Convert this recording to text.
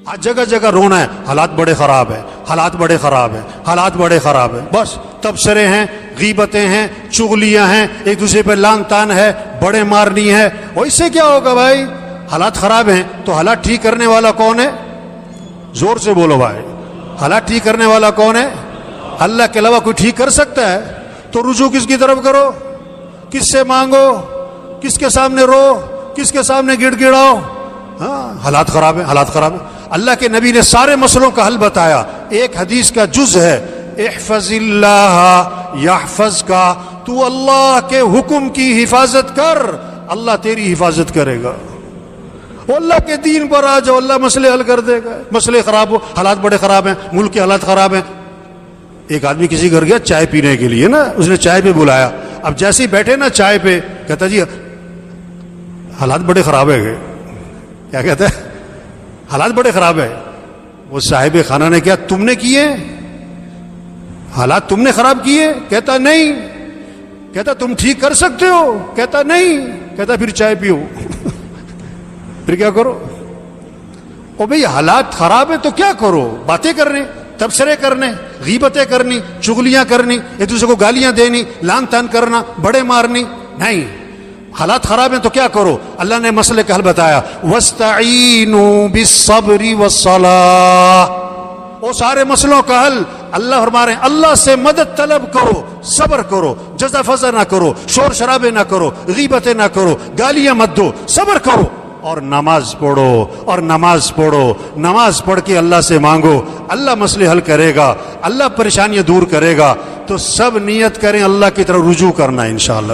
آج جگہ جگہ رونا ہے، حالات بڑے خراب ہیں، حالات بڑے خراب ہیں، حالات بڑے خراب ہیں، بس تبصرے ہیں، غیبتیں ہیں، چغلیاں ہیں، ایک دوسرے پہ لان تان ہے، بڑے مارنی ہے، اور اس سے کیا ہوگا بھائی؟ حالات خراب ہیں تو حالات ٹھیک کرنے والا کون ہے؟ زور سے بولو بھائی، حالات ٹھیک کرنے والا کون ہے؟ اللہ کے علاوہ کوئی ٹھیک کر سکتا ہے؟ تو رجوع کس کی طرف کرو؟ کس سے مانگو؟ کس کے سامنے رو؟ کس کے سامنے گڑ گڑاؤ؟ ہاں، حالات خراب ہیں، حالات خراب ہیں۔ اللہ کے نبی نے سارے مسئلوں کا حل بتایا، ایک حدیث کا جز ہے، احفظ اللہ یحفظ کا، تو اللہ کے حکم کی حفاظت کر، اللہ تیری حفاظت کرے گا۔ وہ اللہ کے دین پر آ جاؤ، اللہ مسئلے حل کر دے گا۔ مسئلے خراب ہو، حالات بڑے خراب ہیں، ملک کے حالات خراب ہیں۔ ایک آدمی کسی گھر گیا چائے پینے کے لیے نا، اس نے چائے پہ بلایا، اب جیسے ہی بیٹھے نا چائے پہ، کہتا جی حالات بڑے خراب ہے۔ کیا کہتا ہے؟ حالات بڑے خراب ہے۔ وہ صاحب خانہ نے کیا تم نے کیے؟ حالات تم نے خراب کیے؟ کہتا نہیں۔ کہتا تم ٹھیک کر سکتے ہو؟ کہتا نہیں۔ کہتا پھر چائے پیو۔ پھر کیا کرو؟ او بھئی حالات خراب ہیں تو کیا کرو؟ باتیں کرنے، تبصرے کرنے، غیبتیں کرنی، چغلیاں کرنی، ایک دوسرے کو گالیاں دینی، لان تان کرنا، بڑے مارنی؟ نہیں، حالات خراب ہیں تو کیا کرو؟ اللہ نے مسئلے کا حل بتایا، وَاسْتَعِينُوا بِالصَّبْرِ وَالصَّلَاةِ۔ وہ سارے مسئلوں کا حل اللہ فرما رہے ہیں، اللہ سے مدد طلب کرو، صبر کرو، جزا فضا نہ کرو، شور شرابے نہ کرو، غیبتیں نہ کرو، گالیاں مت دو، صبر کرو، اور نماز پڑھو، اور نماز پڑھو، نماز پڑھ کے اللہ سے مانگو، اللہ مسئلے حل کرے گا، اللہ پریشانیاں دور کرے گا۔ تو سب نیت کریں اللہ کی طرف رجوع کرنا انشاءاللہ۔